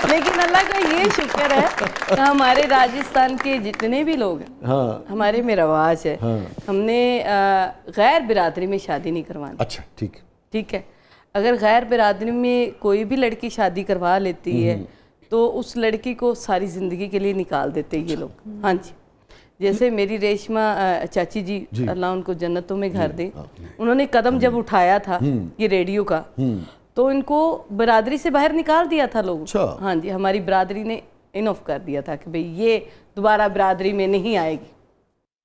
लेकिन अल्लाह का ये शुक्र है कि हमारे राजस्थान के जितने भी लोग हैं, हाँ, हमारे में रवाज है, हाँ, हमने गैर बिरादरी में शादी नहीं करवानी। अच्छा ठीक है, ठीक है, अगर गैर बिरादरी में कोई भी लड़की शादी करवा लेती है तो उस लड़की को सारी ज़िंदगी के लिए निकाल देते हैं ये लोग। हाँ जी, जैसे मेरी रेशमा चाची जी, अल्लाह उनको जन्नतों में घर दे, उन्होंने कदम जब उठाया था ये रेडियो का, तो इनको बिरादरी से बाहर निकाल दिया था लोग। अच्छा। हाँ जी, हमारी बिरादरी ने इनऑफ कर दिया था कि भाई ये दोबारा बिरादरी में नहीं आएगी।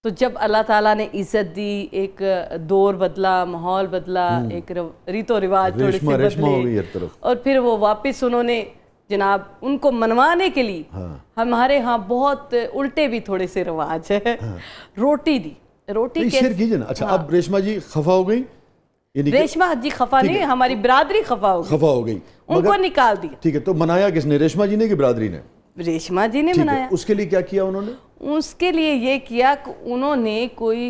तो जब अल्लाह ताला ने इज़्ज़त दी, एक दौर बदला, माहौल बदला, एक रीतो रिवाज थोड़े से रेशमा हो गई बदले, हर तरफ। और फिर वो वापस उन्होंने जनाब उनको मनवाने के लिए हमारे यहाँ बहुत उल्टे भी थोड़े से रिवाज है। रोटी दी, रोटी शेयर कीजिए ना। अच्छा, अब रेशमा जी खफा हो गई? रेशमा जी खफा नहीं, हमारी बिरादरी खफा हो गई, खफा हो गई, उनको निकाल दिया। ठीक है, तो मनाया किसने, रेशमा जी ने कि बिरादरी ने? रेशमा जी ने ठीक है, मनाया। उसके लिए क्या किया उन्होंने? उसके लिए ये किया कि उन्होंने कोई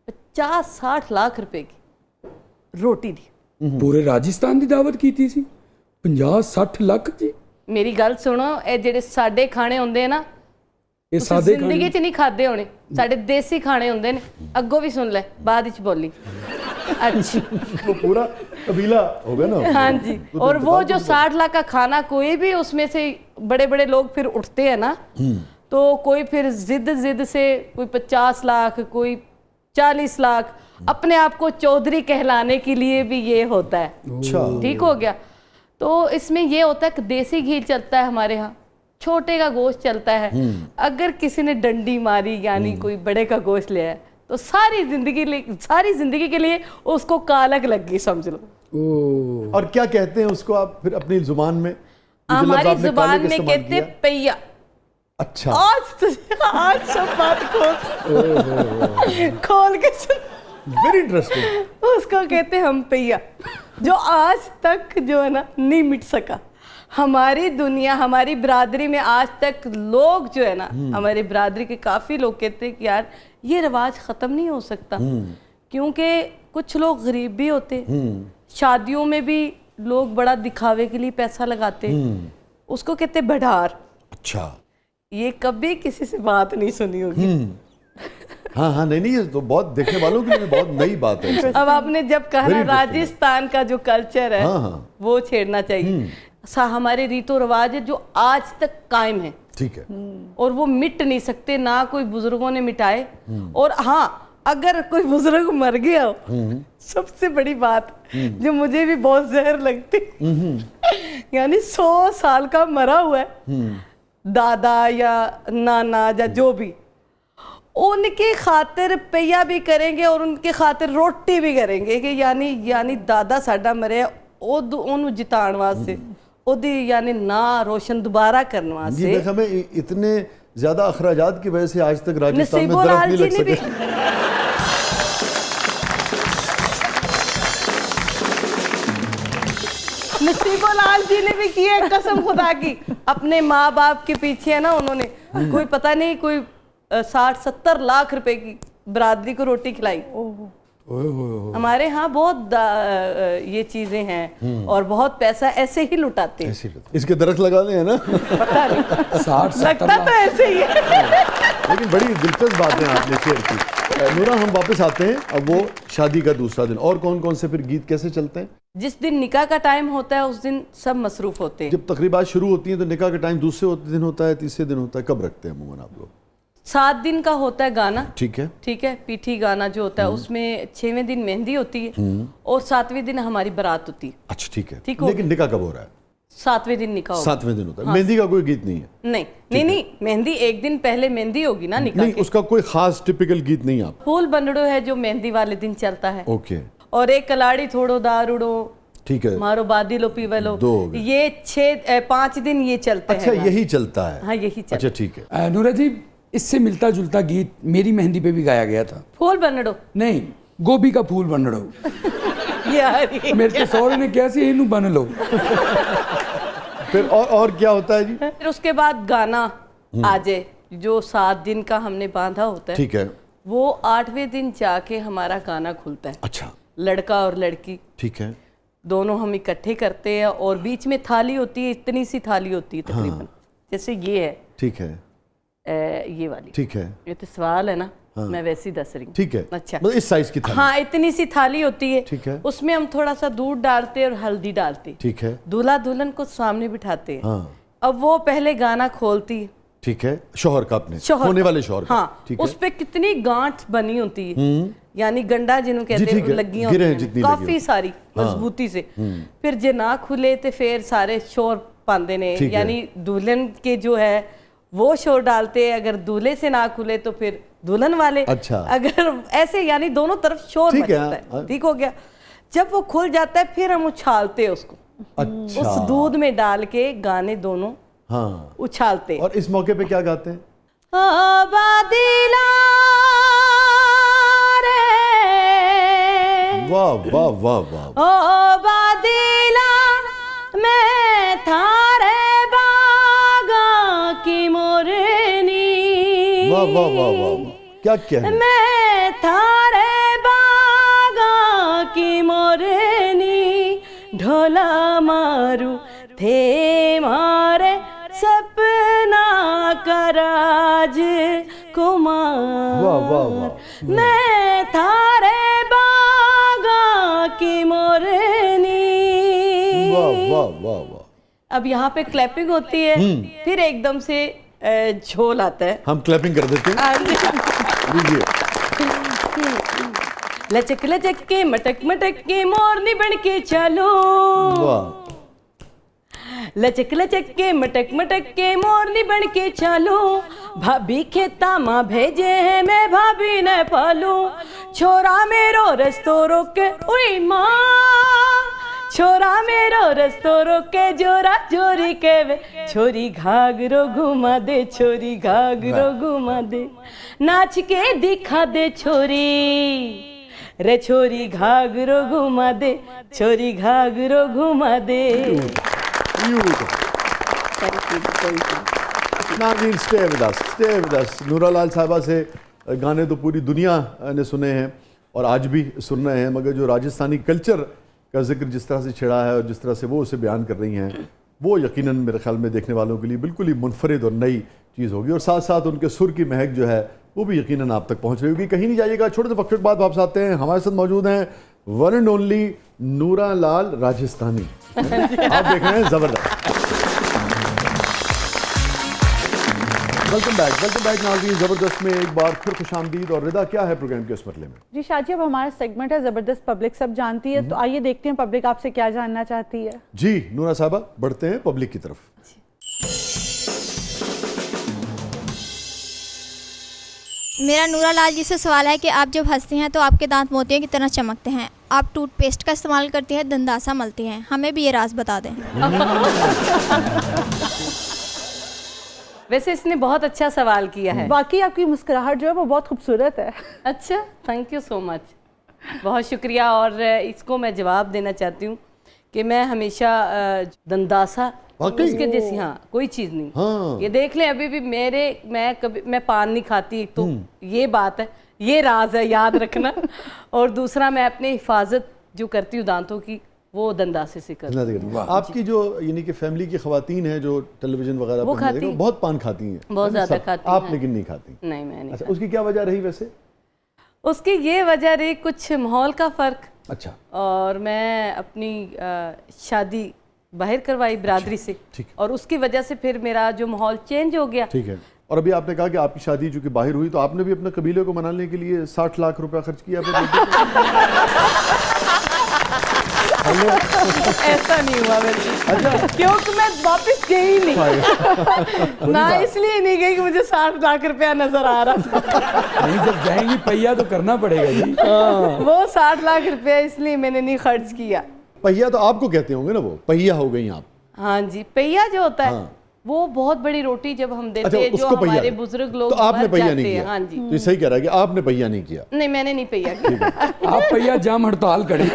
50-60 लाख रुपए की रोटी दी। पूरे राजस्थान की दावत की थी सी 50-60 लाख जी। मेरी गल सुनो, ये जेडे साडे खाने होंदे ना, ये ਤੁਸੀਂ सादे ਜ਼ਿੰਦਗੀ 'ਚ ਨਹੀਂ ਖਾਦੇ ਹੋਣੇ, ਸਾਡੇ ਦੇਸੀ ਖਾਣੇ ਹੁੰਦੇ ਨੇ। ਅੱਗੋਂ ਵੀ ਸੁਣ ਲੈ, ਬਾਅਦ ਵਿੱਚ ਬੋਲੀ। अच्छा, वो पूरा कबीला हो गया ना। हाँ जी। और वो जो 60 लाख का खाना, कोई भी उसमें से बड़े बड़े लोग फिर उठते हैं ना, तो कोई फिर जिद से कोई 50 लाख, कोई 40 लाख, अपने आप को चौधरी कहलाने के लिए भी ये होता है। अच्छा, ठीक हो गया। तो इसमें ये होता है कि देसी घी चलता है हमारे यहाँ, छोटे का गोश्त चलता है। अगर किसी ने डंडी मारी यानी कोई बड़े का गोश्त लिया है तो सारी जिंदगी के लिए उसको कालक लग गई, समझ लो। और क्या कहते हैं उसको आप फिर अपनी जुबान में? हमारी जुबान में कहते हैं पैया। अच्छा, आज सब बात खोल के सुन। Very interesting. उसको कहते हैं हम पैया, जो आज तक जो है ना नहीं मिट सका। हमारी दुनिया, हमारी बिरादरी में आज तक लोग जो है ना, हमारी बिरादरी के काफ़ी लोग कहते हैं कि यार ये रिवाज ख़त्म नहीं हो सकता, क्योंकि कुछ लोग गरीब भी होते, शादियों में भी लोग बड़ा दिखावे के लिए पैसा लगाते, उसको कहते भंडार। अच्छा, ये कभी किसी से बात नहीं सुनी होगी। हाँ हाँ, नहीं, ये तो बहुत देखने वालों के लिए बहुत नई बात है। अब आपने जब कहा ना राजस्थान का जो कल्चर है, वो छेड़ना चाहिए। हमारे रीतो रिवाज है जो आज तक कायम है, ठीक है, और वो मिट नहीं सकते, ना कोई बुजुर्गों ने मिटाए। और हाँ, अगर कोई बुजुर्ग मर गया हो, सबसे बड़ी बात जो मुझे भी बहुत जहर लगती, यानी 100 साल का मरा हुआ है दादा या नाना या जो भी, उनके खातिर पैया भी करेंगे और उनके खातिर रोटी भी करेंगे कि यानी दादा साडा मरे, ओनू जिताण वास्ते, ओदी यानी ना रोशन दोबारा करने वास्ते। ये हमें इतने ज्यादा अखराजात की वजह से आज तक राजस्थान में नसीबो दरख्त लाल नहीं जी लग ने भी सके। नसीबो लाल जी ने भी की है, कसम खुदा की, अपने माँ बाप के पीछे है ना, उन्होंने कोई पता नहीं कोई 60-70 लाख रुपए की बिरादरी को रोटी खिलाई। हमारे यहाँ बहुत ये चीजें हैं और बहुत पैसा ऐसे ही लुटाते हैं। इसके दरख्त लगा दें, है ना? पता नहीं, 60-70 लगता तो ऐसे ही है। लेकिन बड़ी दिलचस्प बातें आपने शेयर की। नूरा, हम वापस आते हैं, अब वो शादी का दूसरा दिन, और कौन कौन से फिर गीत कैसे चलते हैं? जिस दिन निकाह का टाइम होता है उस दिन सब मसरूफ होते हैं। जब तकरीबात शुरू होती हैं तो निकाह का टाइम दूसरे दिन होता है, तीसरे दिन होता है, कब रखते हैं अमूमन आप लोग? 7 दिन का होता है गाना, ठीक है, ठीक है, पीठी गाना जो होता है, उसमें 6वें दिन मेहंदी होती है और 7वें दिन हमारी बारात होती है। अच्छा, ठीक है, ठीक हो लेकिन निकाह कब हो रहा है? 7वें दिन निकाह होगा। 7वें दिन होता है। मेहंदी का कोई गीत नहीं है? नहीं, मेहंदी एक दिन पहले मेहंदी होगी ना निकाह नहीं, के। उसका कोई खास टिपिकल गीत नहीं आप? फूल बंदड़ो है जो मेहंदी वाले दिन चलता है, ओके, और एक कलाड़ी थोड़ो दारुड़ो, ठीक है, मारो बादी लो पीवे लो, 2 हो गए। ये 5 दिन ये चलते हैं। अच्छा, यही चलता है? हाँ, यही चलता। अच्छा, ठीक है। नूरा जी, इससे मिलता जुलता गीत मेरी मेहंदी पे भी गाया गया था। फूल बंदड़ो नहीं, गोभी का फूल बनड़ो। यार मेरे सौरे ने कैसे इनू बन लो। फिर और क्या होता है जी? फिर उसके बाद गाना आ जाए, जो 7 दिन का हमने बांधा होता है, ठीक है, वो 8वें दिन जाके हमारा गाना खुलता है। अच्छा, लड़का और लड़की, ठीक है, दोनों हम इकट्ठे करते हैं और बीच में थाली होती है, इतनी सी थाली होती है तकरीबन, जैसे ये है, ठीक है, ये वाली, ठीक है, ये तो सवाल है ना, मैं वैसे ही दस रही हूँ। ठीक है, अच्छा, मतलब इस साइज की थाली, हाँ इतनी सी थाली होती है, ठीक है, उसमें हम थोड़ा सा दूध डालते हैं और हल्दी डालते हैं, ठीक है, दूल्हा दुल्हन को सामने बिठाते हैं, हाँ, अब वो पहले गाना खोलती है, ठीक है, शोहर का अपने शोहर होने वाले शोहर का, हाँ, ठीक है, उस पे कितनी गांठ बनी होती है, यानी गंडा जिन्हों कहते ठीक हैं है, लगियां गिरें होती जितनी हैं लगी काफी होती। सारी मजबूती से, फिर जे ना खुले तो फिर सारे शोर पांदे ने, ठीक है। यानी दुल्हन के जो है वो शोर डालते हैं, अगर दूल्हे से ना खुले तो फिर दुल्हन वाले, अच्छा। अगर ऐसे यानी दोनों तरफ शोर ठीक है, मचता हाँ। है, ठीक हो गया। जब वो खुल जाता है फिर हम उछालते हैं उसको, अच्छा, उस दूध में डाल के गाने दोनों हाँ, उछालते हैं। और इस मौके पे क्या गाते हैं? बादिला रे, वाह वाह वाह वाह, ओ बादिला मैं थारे बागा की मोरनी, वाह वाह वाह वाह, क्या कहना, मैं थारे बागा की मोरनी, ढोला मारू थे मारे सपना कराज कुमार, वाह वाह वाह, मैं थारे बागा की मोरनी। वाह वाह वाह वाह, अब यहाँ पे क्लैपिंग होती है, फिर एकदम से झोल आता है, हम क्लैपिंग कर देते हैं, लीजिए, लचक लचक के मटक मटक के मोरनी बन के चलो, वाह, लचक लचक के मटक मटक के मोरनी बन के चलो, भाभी खेता माँ भेजे हैं मैं भाभी न पालू, छोरा मेरो रस्तो रोके उई माँ, छोरा मेरो रस्तो रोके जोरा जोरी के वे, छोरी घाघरो घुमा दे, छोरी घाघरो घुमा दे, नाच के दिखा दे छोरी रे, छोरी घाघरो घुमा दे, छोरी घाघरो घुमा दे। नाज़रीन stay with us, stay with us. नूरा लाल साहिबा से गाने तो पूरी दुनिया ने सुने हैं और आज भी सुन रहे हैं, मगर जो राजस्थानी कल्चर का जिक्र जिस तरह से छिड़ा है और जिस तरह से वो उसे बयान कर रही हैं, वो यकीनन मेरे ख्याल में देखने वालों के लिए बिल्कुल ही मुनफरिद और नई चीज़ होगी, और साथ साथ उनके सुर की महक जो है वो भी यकीनन आप तक पहुँच रही होगी। कहीं नहीं जाइएगा, छोटे से वक्त के बाद वापस आते हैं। हमारे साथ मौजूद हैं वन एंड ओनली नूरा लाल राजस्थानी, आप देख रहे हैं ज़बरदस्त। वेलकम बैक नाज़रीन, ज़बरदस्त में एक बार फिर खुशामदीद। और रिदा, क्या है प्रोग्राम के उस मरले में? जी शाजी, अब हमारा सेगमेंट है ज़बरदस्त पब्लिक सब जानती है, तो आइए देखते हैं पब्लिक आपसे क्या जानना चाहती है। जी नूरा साहबा, बढ़ते हैं पब्लिक की तरफ। मेरा नूरा लाल जी से सवाल है कि आप जब हंसती हैं तो आपके दांत मोतियों की तरह चमकते हैं, आप टूथपेस्ट का इस्तेमाल करती हैं, दंदासा मलती हैं, हमें भी ये राज बता दें। वैसे इसने बहुत अच्छा सवाल किया है। बाकी आपकी मुस्कुराहट जो है वो बहुत खूबसूरत है। अच्छा, थैंक यू सो मच, बहुत शुक्रिया। और इसको मैं जवाब देना चाहती हूँ कि मैं हमेशा दंदासा उसके जैसी, हाँ कोई चीज़ नहीं। हाँ। ये देख लें, अभी भी मैं पान नहीं खाती, एक तो ये बात है, ये राज है, याद रखना। और दूसरा, मैं अपनी हिफाजत जो करती हूँ दांतों की, वो दंदासे से करती हूँ। आपकी जो यानी कि फैमिली की खवातीन हैं जो टेलीविजन वगैरह वो पर खाती देखो, बहुत पान खाती हैं, बहुत ज़्यादा सब। खाती आप हैं। लेकिन नहीं खाती? नहीं, मैं नहीं अच्छा, खाती। उसकी क्या वजह रही वैसे? उसकी ये वजह रही कुछ माहौल का फ़र्क, अच्छा, और मैं अपनी शादी बाहर करवाई बिरादरी से, ठीक। और उसकी वजह से फिर मेरा जो माहौल चेंज हो गया। ठीक है। और अभी आपने कहा कि आपकी शादी चूंकि बाहर हुई, तो आपने भी अपने कबीले को मनाने के लिए 60 लाख रुपया खर्च किया अपने बेटे ऐसा नहीं हुआ मेरे, क्योंकि मैं वापस गई नहीं ना, इसलिए नहीं गई कि मुझे 60 लाख रुपया नजर आ रहा। नहीं, जब जाएंगी पहिया तो करना पड़ेगा जी। वो 60 लाख रुपया इसलिए मैंने नहीं खर्च किया। पहिया तो आपको कहते होंगे ना, वो पहिया हो गई आप। हाँ जी, पहिया जो होता है, हाँ। वो बहुत बड़ी रोटी जब हम देते अच्छा, हैं, जो उसको पहिया हमारे है। बुजुर्ग लोग तो आपने मर पहिया जाते नहीं हैं। किया। हाँ जी, तो ये सही कह रहा है कि आपने पहिया नहीं किया। नहीं मैंने नहीं पहिया किया। आप पहिया जाम हड़ताल करें।